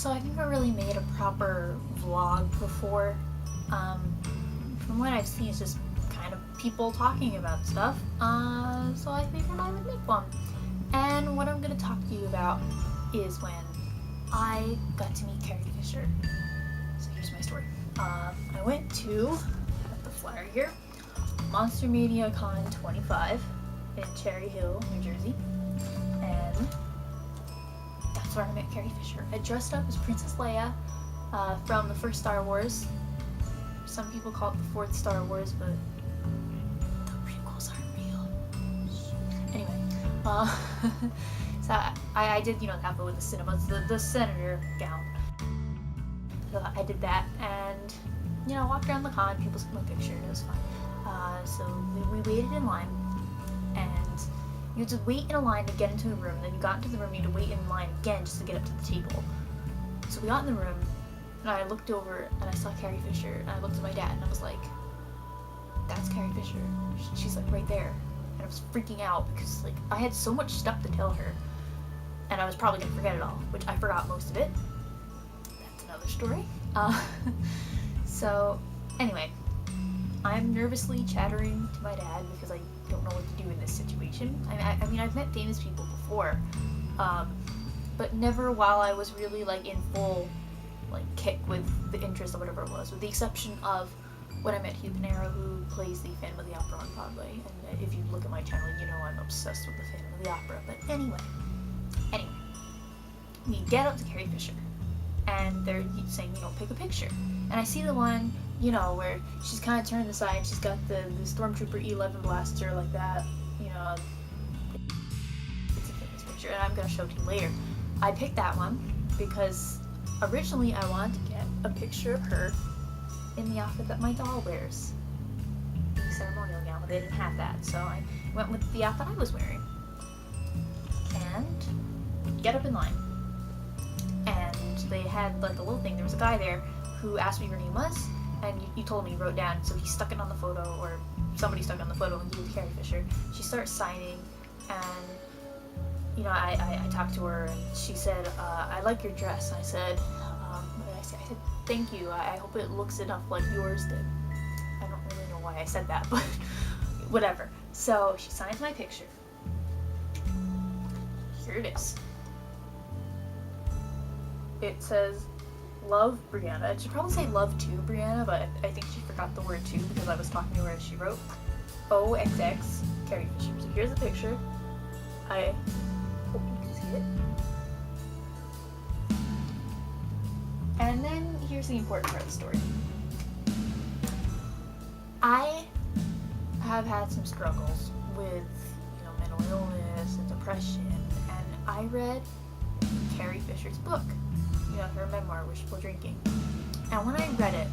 So I've never really made a proper vlog before. From what I've seen, it's just kind of people talking about stuff. So I figured I would make one. And what I'm going to talk to you about is when I got to meet Carrie Fisher. So here's my story. I went to, I have the flyer here, Monster Mania Con 25 in Cherry Hill, New Jersey. And that's where I met Carrie Fisher. I dressed up as Princess Leia from the first Star Wars. Some people call it the fourth Star Wars, but the prequels aren't real. Anyway, so I did, that, but with the cinemas, the senator gown. So I did that, and, walked around the con, people took my picture, and it was fun. So we waited in line, and you had to wait in a line to get into the room, then you got into the room, you had to wait in line again just to get up to the table. So we got in the room, and I looked over, and I saw Carrie Fisher, and I looked at my dad, and I was like, that's Carrie Fisher. She's, right there. And I was freaking out, because, I had so much stuff to tell her, and I was probably going to forget it all, which I forgot most of it. That's another story. So, anyway, I'm nervously chattering to my dad, because I don't know what to do in this situation. I mean, I've met famous people before, but never while I was really, in full kick with the interest or whatever it was, with the exception of when I met Hugh Panera, who plays the Phantom of the Opera on Broadway. And if you look at my channel, you know I'm obsessed with the Phantom of the Opera. But anyway, we get up to Carrie Fisher, and they're saying, pick a picture. And I see the one, where she's kind of turned aside, and she's got the Stormtrooper E11 blaster like that, it's a famous picture, and I'm going to show it to you later. I picked that one because originally I wanted to get a picture of her in the outfit that my doll wears, the ceremonial gown, but they didn't have that, so I went with the outfit I was wearing. And get up in line, and they had a little thing. There was a guy there who asked me what your name was, and you told me, you wrote down, so he stuck it on the photo, or somebody stuck it on the photo and gave it to Carrie Fisher. She starts signing, and I talked to her, and she said, I like your dress. I said, what did I say? I said, thank you. I hope it looks enough like yours did. I don't really know why I said that, but whatever. So she signs my picture. Here it is. It says, love, Brianna. It should probably say love to Brianna, but I think she forgot the word to because I was talking to her as she wrote. OXX, Carrie Fisher. So here's the picture. I hope you can see it. And then here's the important part of the story. I have had some struggles with, mental illness and depression, and I read Carrie Fisher's book, her memoir, Wishful Drinking. And when I read it,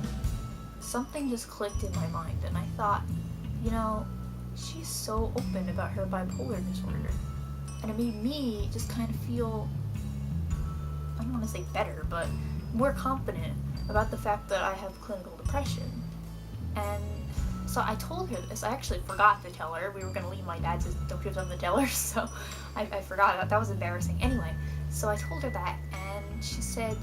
something just clicked in my mind, and I thought, she's so open about her bipolar disorder. And it made me just kind of feel, I don't want to say better, but more confident about the fact that I have clinical depression. And so I told her this. I actually forgot to tell her. We were going to leave. My dad says, don't give them the tell her, so I forgot. That was embarrassing. Anyway, so I told her that, and she said,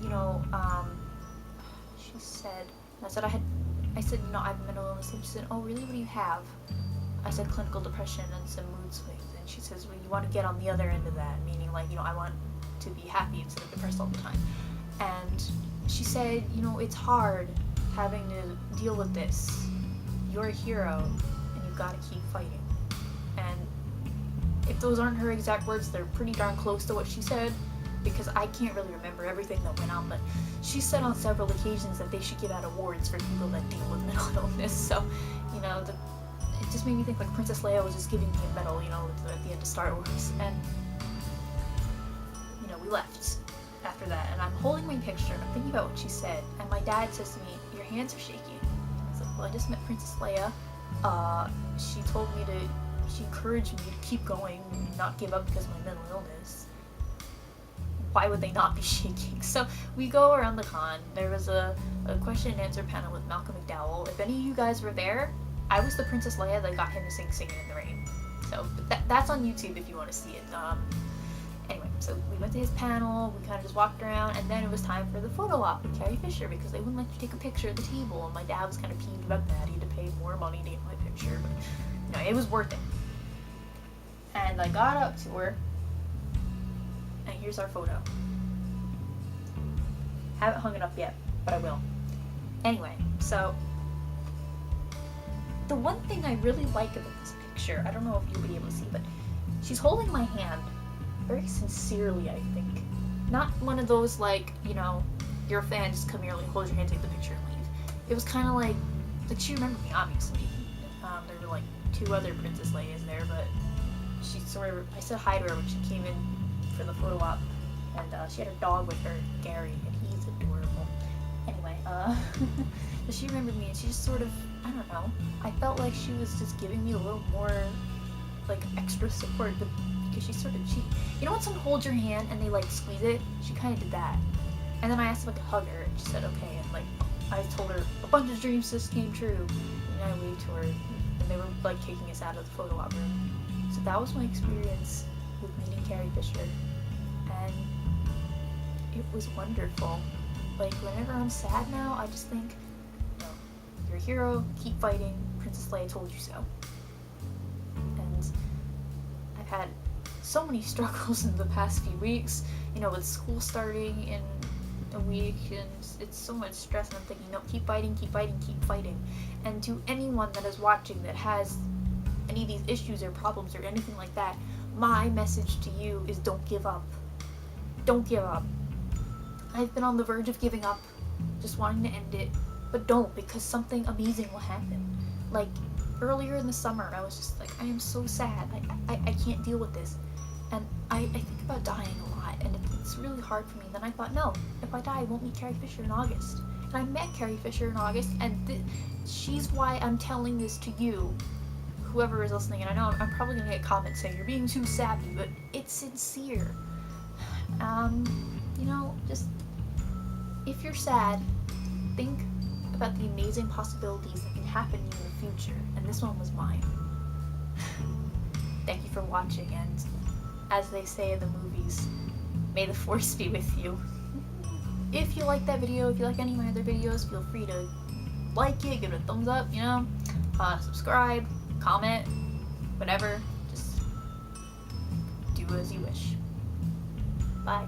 I said, no, I have mental illness. And she said, oh, really? What do you have? I said, clinical depression and some mood swings. And she says, well, you want to get on the other end of that, meaning I want to be happy instead of depressed all the time. And she said, it's hard having to deal with this. You're a hero, and you've got to keep fighting. And if those aren't her exact words, they're pretty darn close to what she said, because I can't really remember everything that went on, but she said on several occasions that they should give out awards for people that deal with mental illness. So, it just made me think Princess Leia was just giving me a medal, at the end of Star Wars. And, we left after that, and I'm holding my picture, and I'm thinking about what she said, and my dad says to me, your hands are shaking. I was like, well, I just met Princess Leia. She encouraged me to keep going and not give up because of my mental illness. Why would they not be shaking? So we go around the con. There was a question and answer panel with Malcolm McDowell. If any of you guys were there, I was the Princess Leia that got him to sing Singing in the Rain. So that's on YouTube if you want to see it. Anyway, so we went to his panel, we kind of just walked around, and then it was time for the photo op with Carrie Fisher because they wouldn't let you take a picture at the table, and my dad was kind of peeved about that. He had to pay more money to get my picture, but it was worth it. And I got up to her, and here's our photo. Haven't hung it up yet, but I will. Anyway, so the one thing I really like about this picture, I don't know if you'll be able to see, but she's holding my hand very sincerely, I think. Not one of those, like, you're a fan, just come here, like, hold your hand, take the picture, and leave. It was kind of like she remembered me, obviously. There were, like, 2 other Princess Leias there, but she sort of, I said hi to her when she came in for the photo op, and she had her dog with her, Gary, and he's adorable. Anyway, but she remembered me, and she just sort of, I don't know, I felt like she was just giving me a little more, like, extra support, but because she when someone holds your hand and they, like, squeeze it? She kind of did that. And then I asked if I could hug her, and she said okay, and, like, I told her a bunch of dreams just came true, and I waved to her, and they were, like, taking us out of the photo op room. So that was my experience with meeting Carrie Fisher, and it was wonderful. Like, whenever I'm sad now, I just think, you're a hero, keep fighting, Princess Leia told you so. And I've had so many struggles in the past few weeks, with school starting in a week, and it's so much stress, and I'm thinking, no, keep fighting, keep fighting, keep fighting. And to anyone that is watching that has any of these issues or problems or anything like that, my message to you is don't give up. Don't give up. I've been on the verge of giving up, just wanting to end it, but don't, because something amazing will happen. Like, earlier in the summer, I was just like, I am so sad, I can't deal with this, and I think about dying a lot, and it's really hard for me. Then I thought, no, if I die, I won't meet Carrie Fisher in August. And I met Carrie Fisher in August, and she's why I'm telling this to you, whoever is listening. And I know I'm probably gonna get comments saying you're being too sappy, but it's sincere. Just, if you're sad, think about the amazing possibilities that can happen to you in the future, and this one was mine. Thank you for watching, and as they say in the movies, may the force be with you. If you like that video, if you like any of my other videos, feel free to like it, give it a thumbs up, subscribe, comment, whatever, just do as you wish. Bye.